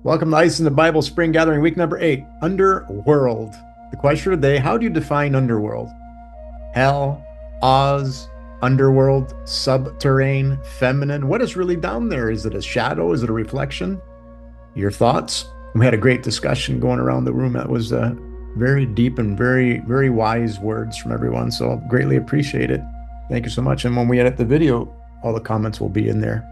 Welcome to Ice in the Bible Spring Gathering, week number 8, Underworld. The question of the day, how do you define underworld? Hell, Oz, underworld, subterranean, feminine. What is really down there? Is it a shadow? Is it a reflection? Your thoughts? We had a great discussion going around the room. That was very deep and very, very wise words from everyone. So greatly appreciate it. Thank you so much. And when we edit the video, all the comments will be in there.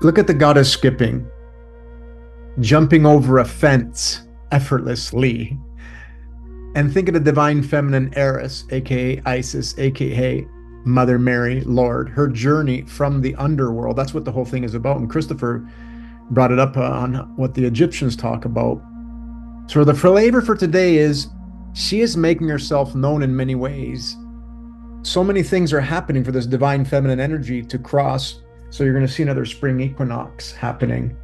Look at the goddess skipping, jumping over a fence effortlessly. And think of the divine feminine Eris, aka Isis, aka Mother Mary, Lord, her journey from the underworld. That's what the whole thing is about. And Christopher brought it up on what the Egyptians talk about. So the flavor for today is she is making herself known in many ways. So many things are happening for this divine feminine energy to cross. So you're going to see another spring equinox happening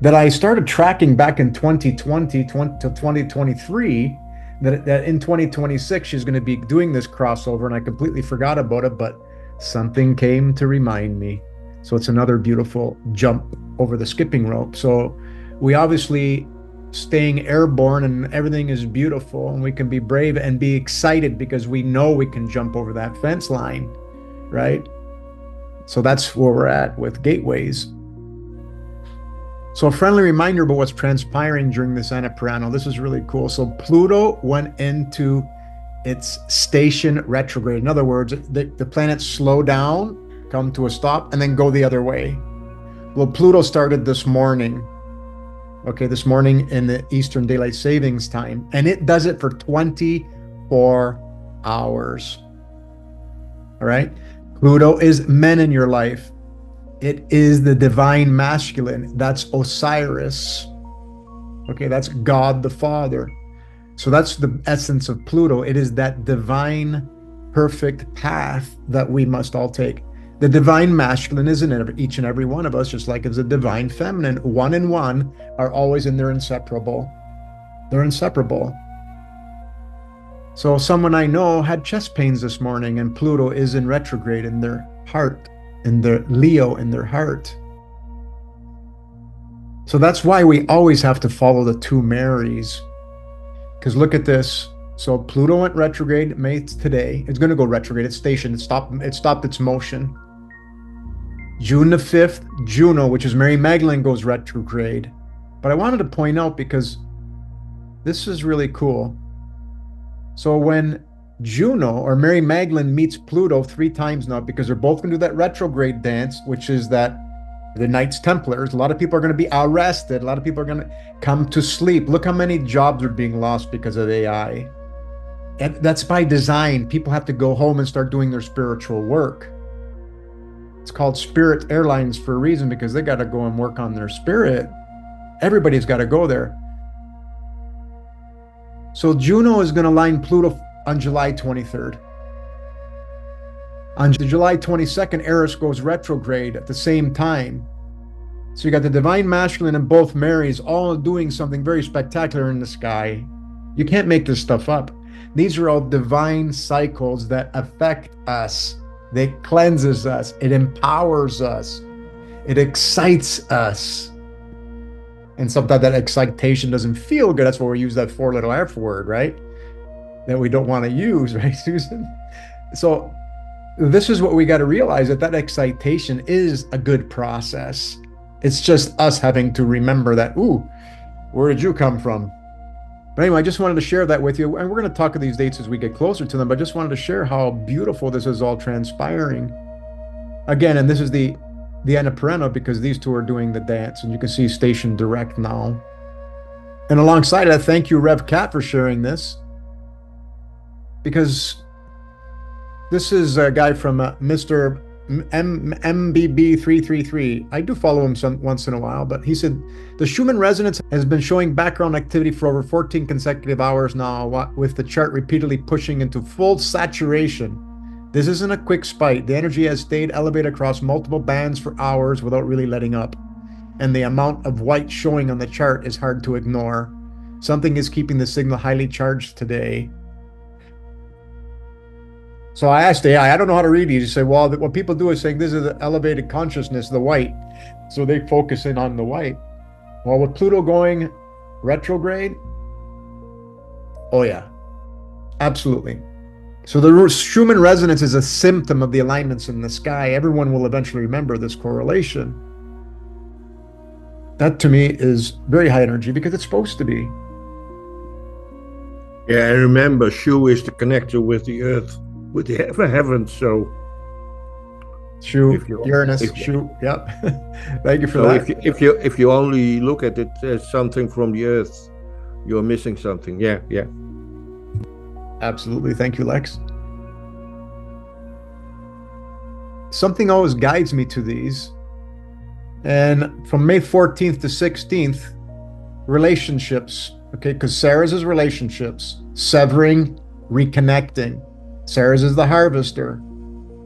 that I started tracking back in 2020 to 2023, that in 2026, she's going to be doing this crossover, and I completely forgot about it, but something came to remind me. So it's another beautiful jump over the skipping rope. So we obviously staying airborne and everything is beautiful, and we can be brave and be excited because we know we can jump over that fence line, right? So that's where we're at with gateways. So a friendly reminder about what's transpiring during this anna-peranna. This is really cool. So Pluto went into its station retrograde. In other words, the planets slow down, come to a stop, and then go the other way. Well, Pluto started this morning. Okay, this morning in the Eastern Daylight Savings Time. And it does it for 24 hours. All right? Pluto is men in your life. It is the divine masculine. That's Osiris. Okay, that's God the Father. So that's the essence of Pluto. It is that divine, perfect path that we must all take. The divine masculine is in each and every one of us, just like as a divine feminine. One and one are always in, they're inseparable. They're inseparable. So someone I know had chest pains this morning, and Pluto is in retrograde in their heart, in their Leo, in their heart. So that's why we always have to follow the two Marys. Because look at this. So Pluto went retrograde May today. It's going to go retrograde. It's stationed. It stopped its motion. June the 5th, Juno, which is Mary Magdalene, goes retrograde. But I wanted to point out because this is really cool. So when Juno or Mary Magdalene meets Pluto 3 times now, because they're both going to do that retrograde dance, which is that the Knights Templars, a lot of people are going to be arrested. A lot of people are going to come to sleep. Look how many jobs are being lost because of AI. And that's by design. People have to go home and start doing their spiritual work. It's called Spirit Airlines for a reason, because they got to go and work on their spirit. Everybody's got to go there. So Juno is going to line Pluto on July 23rd. On July 22nd, Eris goes retrograde at the same time. So you got the divine masculine and both Marys all doing something very spectacular in the sky. You can't make this stuff up. These are all divine cycles that affect us. They cleanses us. It empowers us. It excites us. And sometimes that excitation doesn't feel good. That's why we use that 4-letter F word, right? That we don't want to use, right, Susan? So this is what we got to realize, that excitation is a good process. It's just us having to remember that, ooh, where did you come from? But anyway, I just wanted to share that with you. And we're going to talk of these dates as we get closer to them, but I just wanted to share how beautiful this is all transpiring. Again, and this is the anna-peranna, because these two are doing the dance, and you can see Station Direct now. And alongside that, thank you, Rev Cat, for sharing this, because this is a guy from Mr. MBB333. I do follow him once in a while, but he said the Schumann resonance has been showing background activity for over 14 consecutive hours now, with the chart repeatedly pushing into full saturation. This isn't a quick spike. The energy has stayed elevated across multiple bands for hours without really letting up. And the amount of white showing on the chart is hard to ignore. Something is keeping the signal highly charged today. So I asked AI, I don't know how to read these. He said, well, what people do is saying this is the elevated consciousness, the white. So they focus in on the white. Well, with Pluto going retrograde, oh yeah, absolutely. So the Schumann resonance is a symptom of the alignments in the sky. Everyone will eventually remember this correlation. That to me is very high energy because it's supposed to be. Yeah, and remember, Shu is the connector with the earth, with the heavens. So Shu, Uranus, Shu, yep. Thank you for that. If you only look at it as something from the earth, you're missing something. Yeah. Absolutely. Thank you, Lex. Something always guides me to these. And from May 14th to 16th, relationships, okay, because Ceres is relationships, severing, reconnecting. Ceres is the harvester.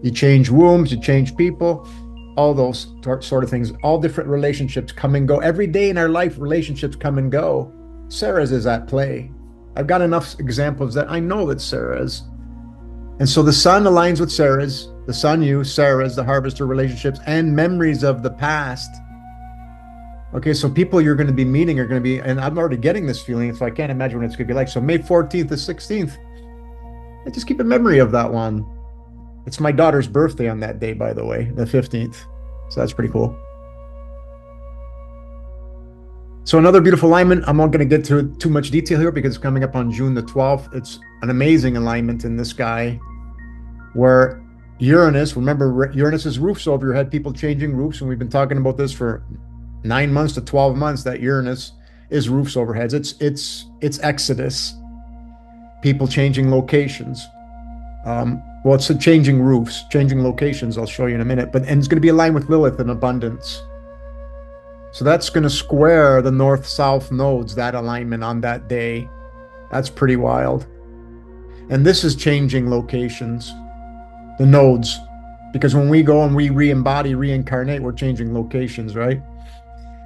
You change wombs, you change people, all those sort of things, all different relationships come and go. Every day in our life, relationships come and go. Ceres is at play. I've got enough examples that I know that Ceres. And so the sun aligns with Ceres, the sun, you, Ceres, the harvester, relationships, and memories of the past. Okay, so people you're going to be meeting are going to be, and I'm already getting this feeling, so I can't imagine what it's going to be like. So May 14th to 16th, I just keep a memory of that one. It's my daughter's birthday on that day, by the way, the 15th. So that's pretty cool. So another beautiful alignment. I'm not going to get to too much detail here because it's coming up on June the 12th. It's an amazing alignment in the sky where Uranus, remember Uranus's roofs over your head, people changing roofs. And we've been talking about this for 9 months to 12 months, that Uranus is roofs over heads. It's exodus, people changing locations. Well, it's changing roofs, changing locations. I'll show you in a minute. And it's going to be aligned with Lilith in abundance. So that's going to square the north-south nodes, that alignment on that day. That's pretty wild. And this is changing locations, the nodes, because when we go and we re-embody, reincarnate, we're changing locations, right?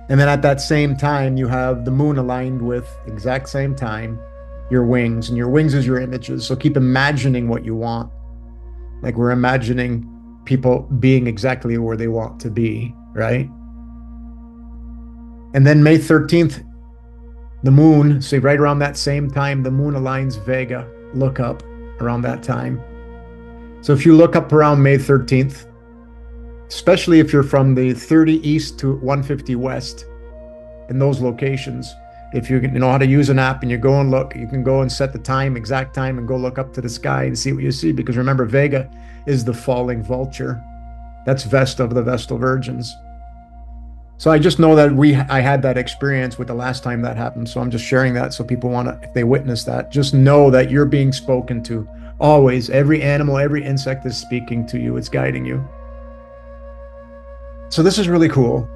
And then at that same time, you have the moon aligned with, exact same time, your wings. And your wings is your images. So keep imagining what you want. Like we're imagining people being exactly where they want to be, right? And then May 13th, the moon, say right around that same time, the moon aligns Vega. Look up around that time. So if you look up around May 13th, especially if you're from the 30 East to 150 West, in those locations, if you know how to use an app and you go and look, you can go and set the time, exact time, and go look up to the sky and see what you see. Because remember, Vega is the falling vulture. That's Vesta of the Vestal Virgins. So I just know that I had that experience with the last time that happened. So I'm just sharing that so people want to, if they witness that, just know that you're being spoken to. Always, every animal, every insect is speaking to you. It's guiding you. So this is really cool.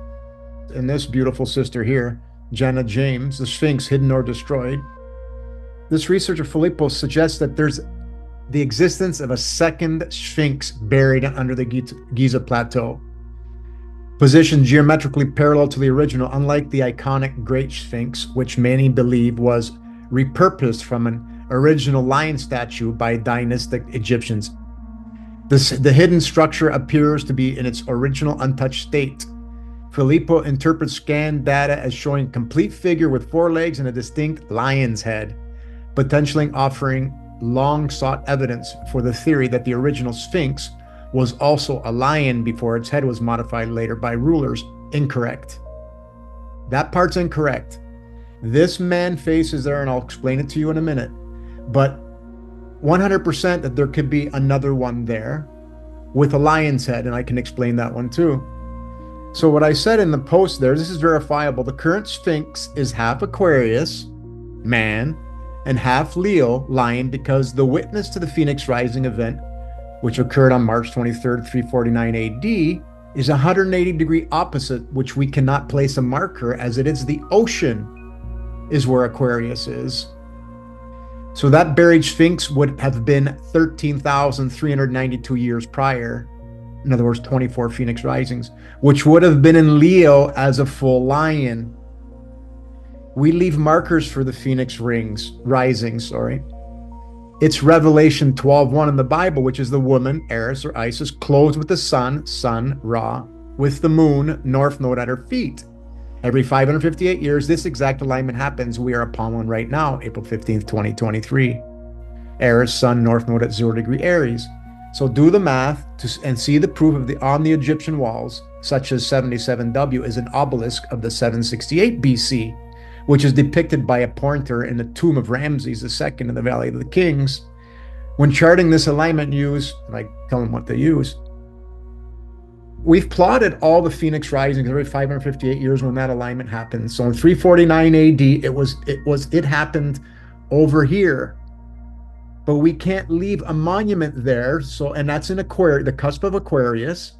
And this beautiful sister here, Jenna James, the Sphinx hidden or destroyed. This researcher Filippo suggests that there's the existence of a second Sphinx buried under the Giza Plateau, positioned geometrically parallel to the original, unlike the iconic Great Sphinx, which many believe was repurposed from an original lion statue by dynastic Egyptians. The hidden structure appears to be in its original untouched state. Filippo interprets scanned data as showing a complete figure with 4 legs and a distinct lion's head, potentially offering long-sought evidence for the theory that the original Sphinx was also a lion before its head was modified later by rulers. Incorrect. That part's incorrect. This man face is there, and I'll explain it to you in a minute. But 100% that there could be another one there with a lion's head, and I can explain that one too. So what I said in the post there, this is verifiable. The current Sphinx is half Aquarius, man, and half Leo, lion, because the witness to the Phoenix Rising event, which occurred on March 23rd, 349 AD, is 180-degree opposite, which we cannot place a marker as it is the ocean is where Aquarius is. So that buried Sphinx would have been 13,392 years prior. In other words, 24 Phoenix Risings, which would have been in Leo as a full lion. We leave markers for the Phoenix Risings. It's Revelation 12:1 in the Bible, which is the woman, Eris or Isis, clothed with the sun, Ra, with the moon, north node at her feet. Every 558 years, this exact alignment happens. We are upon one right now, April 15th, 2023. Eris, sun, north node at 0 degree Aries. So do the math and see the proof on the Egyptian walls, such as 77W is an obelisk of the 768 BC, which is depicted by a pointer in the tomb of Ramses II in the Valley of the Kings. When charting this alignment, tell them what they use. We've plotted all the Phoenix Risings every 558 years when that alignment happened. So in 349 AD, it happened over here. But we can't leave a monument there. And that's in Aquarius, the cusp of Aquarius.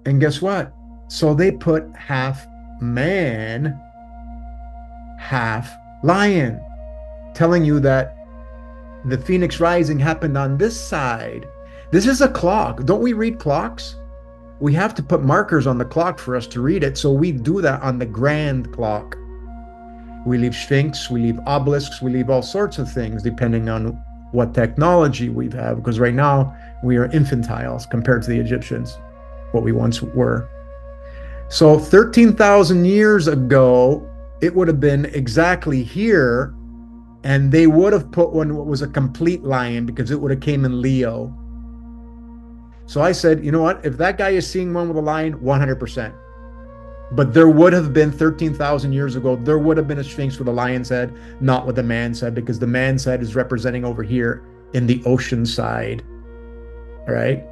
And guess what? So they put half man, half lion, telling you that the Phoenix Rising happened on this side. This is a clock. Don't we read clocks? We have to put markers on the clock for us to read it. So we do that on the grand clock. We leave Sphinx, we leave obelisks, we leave all sorts of things depending on what technology we have, because right now we are infantiles compared to the Egyptians, what we once were. So 13,000 years ago, it would have been exactly here, and they would have put one what was a complete lion because it would have came in Leo. So I said, you know what? If that guy is seeing one with a lion, 100%. But there would have been 13,000 years ago, there would have been a Sphinx with a lion's head, not with a man's head, because the man's head is representing over here in the ocean side. All right.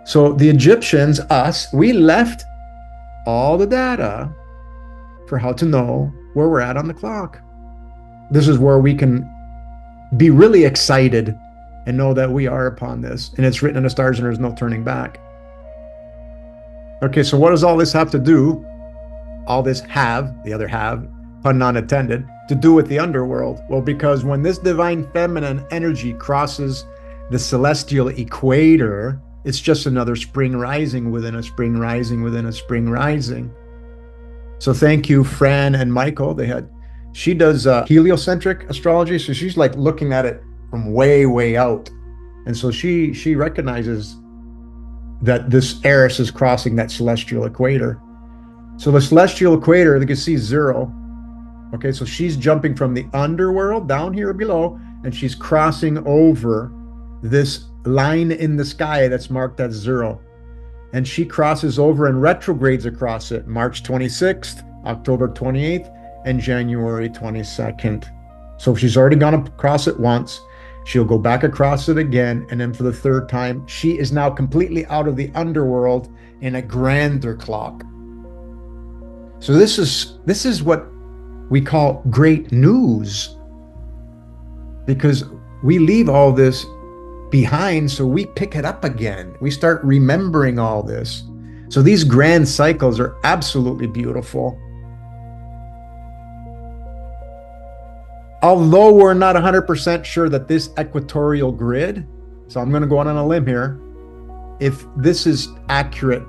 So the Egyptians, we left all the data for how to know where we're at on the clock. This is where we can be really excited and know that we are upon this, and it's written in the stars and there's no turning back. Okay, so what does all this have to do? All this the other pun not intended, to do with the underworld? Well, because when this divine feminine energy crosses the celestial equator, it's just another spring rising within a spring rising within a spring rising. So thank you, Fran and Michael. She does heliocentric astrology, so she's like looking at it from way, way out. And so she recognizes that this Eris is crossing that celestial equator. So the celestial equator, you can see 0. Okay, so she's jumping from the underworld down here below, and she's crossing over this line in the sky that's marked as 0. And she crosses over and retrogrades across it March 26th, October 28th, and January 22nd. So she's already gone across it once. She'll go back across it again, and then for the third time, she is now completely out of the underworld in a grander clock. So this is what we call great news, because we leave all this behind, so we pick it up again. We start remembering all this. So these grand cycles are absolutely beautiful. Although we're not 100% sure that this equatorial grid, so I'm going to go on a limb here, if this is accurate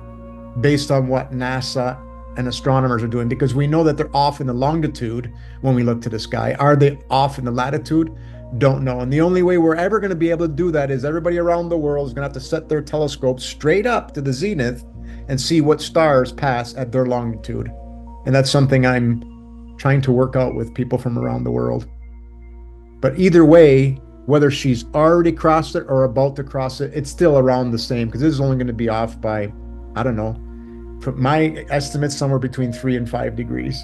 based on what NASA and astronomers are doing, because we know that they're off in the longitude when we look to the sky. Are they off in the latitude? Don't know. And the only way we're ever going to be able to do that is everybody around the world is going to have to set their telescopes straight up to the zenith and see what stars pass at their longitude. And that's something I'm trying to work out with people from around the world. But either way, whether she's already crossed it or about to cross it, it's still around the same, because this is only going to be off by, I don't know, from my estimate, somewhere between 3 and 5 degrees.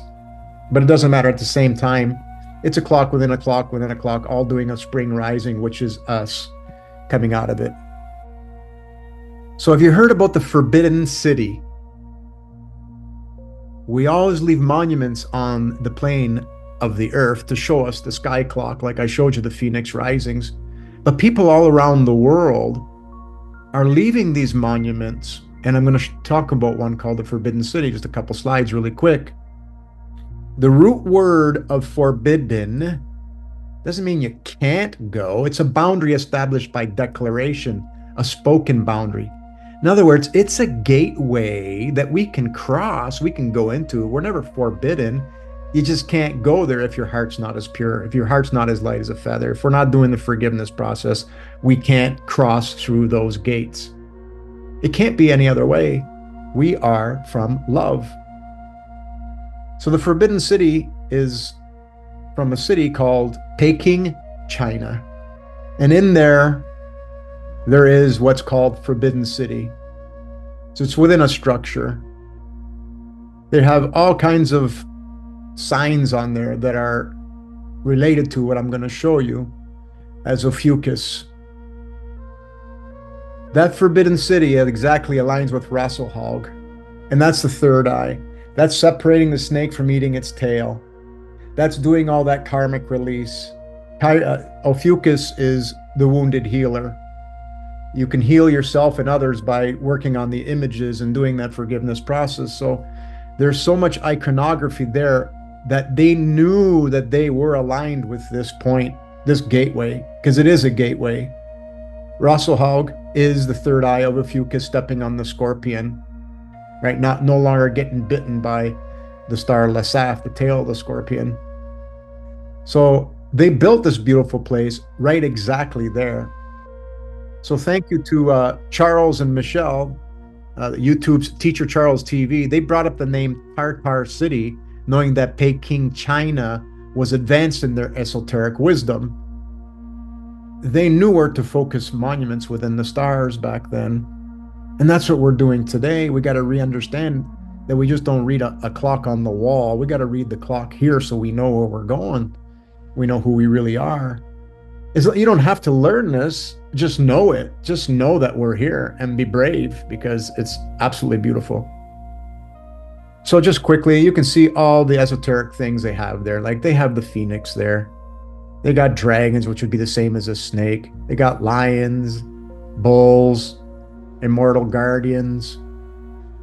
But it doesn't matter. At the same time, it's a clock within a clock within a clock, all doing a spring rising, which is us coming out of it. So have you heard about the Forbidden City? We always leave monuments on the plane of the earth to show us the sky clock, like I showed you the Phoenix risings. But people all around the world are leaving these monuments. And I'm going to talk about one called the Forbidden City, just a couple slides really quick. The root word of forbidden doesn't mean you can't go. It's a boundary established by declaration, a spoken boundary. In other words, it's a gateway that we can cross, we can go into. We're never forbidden. You just can't go there if your heart's not as pure, if your heart's not as light as a feather. If we're not doing the forgiveness process, we can't cross through those gates. It can't be any other way. We are from love. So the Forbidden City is from a city called Peking, China. And in there is what's called Forbidden City. So it's within a structure. They have all kinds of signs on there that are related to what I'm going to show you as Ophiuchus. That Forbidden City exactly aligns with Rasselhag, and that's the third eye. That's separating the snake from eating its tail. That's doing all that karmic release. Ophiuchus is the wounded healer. You can heal yourself and others by working on the images and doing that forgiveness process. So there's so much iconography there that they knew that they were aligned with this point, this gateway, because it is a gateway. Rasselhag is the third eye of Ophiuchus stepping on the scorpion, right? No longer getting bitten by the star Lasaph, the tail of the scorpion. So they built this beautiful place right exactly there. So thank you to Charles and Michelle, YouTube's Teacher Charles TV. They brought up the name Tartar City, knowing that Peking, China was advanced in their esoteric wisdom. They knew where to focus monuments within the stars back then. And that's what we're doing today. We got to re-understand that we just don't read a clock on the wall. We got to read the clock here so we know where we're going. We know who we really are. You don't have to learn this. Just know it. Just know that we're here and be brave, because it's absolutely beautiful. So just quickly, you can see all the esoteric things they have there. Like they have the phoenix there. They got dragons, which would be the same as a snake. They got lions, bulls, immortal guardians,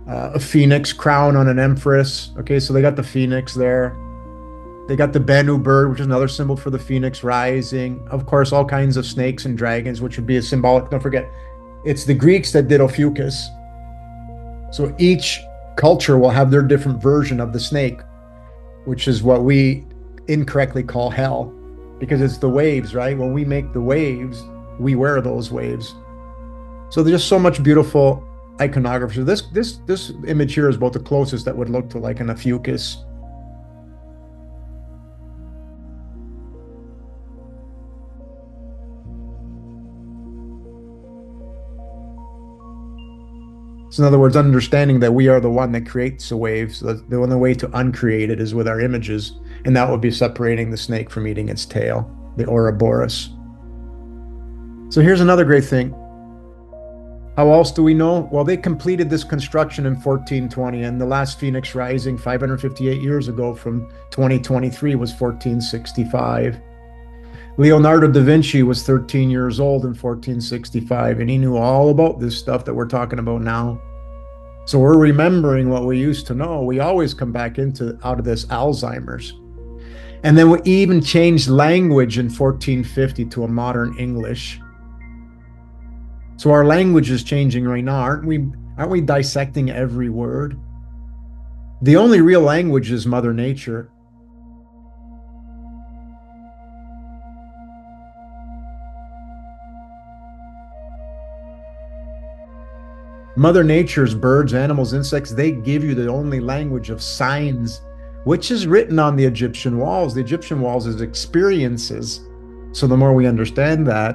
a phoenix crown on an empress. Okay, so they got the phoenix there. They got the Bennu bird, which is another symbol for the phoenix rising. Of course, all kinds of snakes and dragons, which would be a symbolic. Don't forget, it's the Greeks that did Ophiuchus. So each culture will have their different version of the snake, which is what we incorrectly call hell, because it's the waves, right? When we make the waves, we wear those waves. So there's just so much beautiful iconography. So this image here is about the closest that would look to like an Ophiuchus. So in other words, understanding that we are the one that creates the waves. The only way to uncreate it is with our images, and that would be separating the snake from eating its tail, the Ouroboros. So here's another great thing. How else do we know? Well, they completed this construction in 1420, and the last Phoenix rising 558 years ago from 2023 was 1465. Leonardo da Vinci was 13 years old in 1465, and he knew all about this stuff that we're talking about now. So we're remembering what we used to know. We always come back out of this Alzheimer's. And then we even changed language in 1450 to a modern English. So our language is changing right now. Aren't we dissecting every word? The only real language is Mother Nature. Mother Nature's birds, animals, insects, they give you the only language of signs, which is written on the Egyptian walls. The Egyptian walls is experiences. So the more we understand that,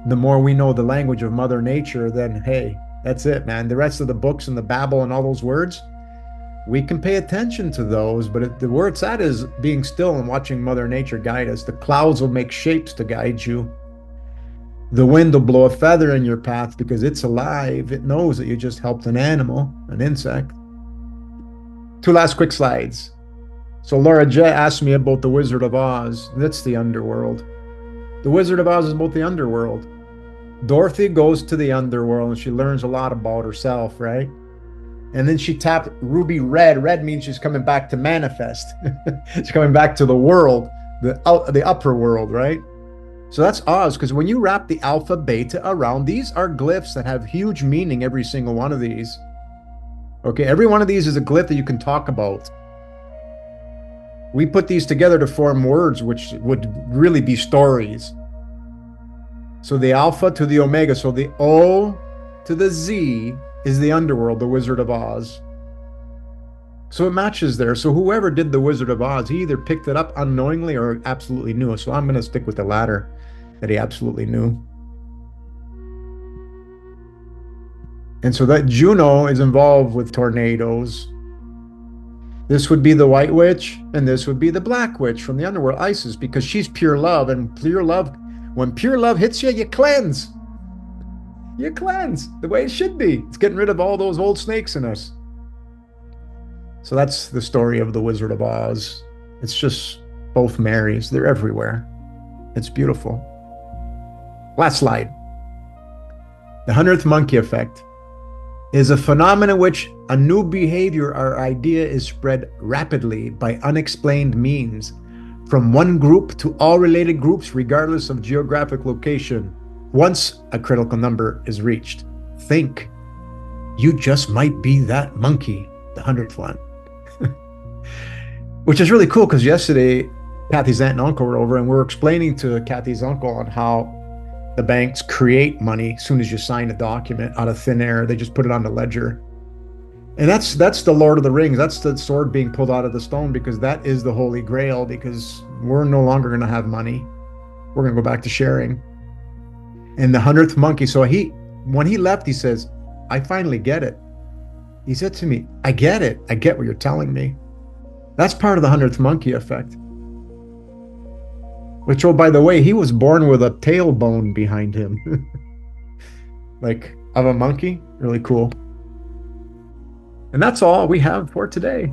the more we know the language of Mother Nature, then hey, that's it, man. The rest of the books and the Babel and all those words, we can pay attention to those, but where it's at is being still and watching Mother Nature guide us. The clouds will make shapes to guide you. The wind will blow a feather in your path because it's alive. It knows that you just helped an animal, an insect. 2 last quick slides. So Laura J asked me about the Wizard of Oz. That's the underworld. The Wizard of Oz is about the underworld. Dorothy goes to the underworld and she learns a lot about herself, right? And then she tapped ruby red. Red means she's coming back to manifest. She's coming back to the world, the upper world, right? So that's Oz, because when you wrap the alpha, beta around, these are glyphs that have huge meaning, every single one of these. Okay, every one of these is a glyph that you can talk about. We put these together to form words, which would really be stories. So the alpha to the omega, so the O to the Z is the underworld, the Wizard of Oz. So it matches there. So whoever did the Wizard of Oz, he either picked it up unknowingly or absolutely knew. So I'm going to stick with the latter, that he absolutely knew. And so that Juno is involved with tornadoes. This would be the White Witch, and this would be the Black Witch from the underworld, Isis, because she's pure love, and pure love, when pure love hits you, you cleanse. You cleanse the way it should be. It's getting rid of all those old snakes in us. So that's the story of the Wizard of Oz. It's just both Marys. They're everywhere. It's beautiful. Last slide. The 100th monkey effect is a phenomenon in which a new behavior or idea is spread rapidly by unexplained means from one group to all related groups, regardless of geographic location. Once a critical number is reached, think you just might be that monkey, the 100th one. Which is really cool, because yesterday Kathy's aunt and uncle were over and we were explaining to Kathy's uncle on how the banks create money as soon as you sign a document out of thin air. They just put it on the ledger. And that's the Lord of the Rings. That's the sword being pulled out of the stone, because that is the Holy Grail, because we're no longer going to have money. We're going to go back to sharing. And the 100th monkey, so when he left, he says, I finally get it. He said to me, I get it. I get what you're telling me. That's part of the 100th monkey effect. Which, oh, by the way, he was born with a tailbone behind him. Like, of a monkey. Really cool. And that's all we have for today.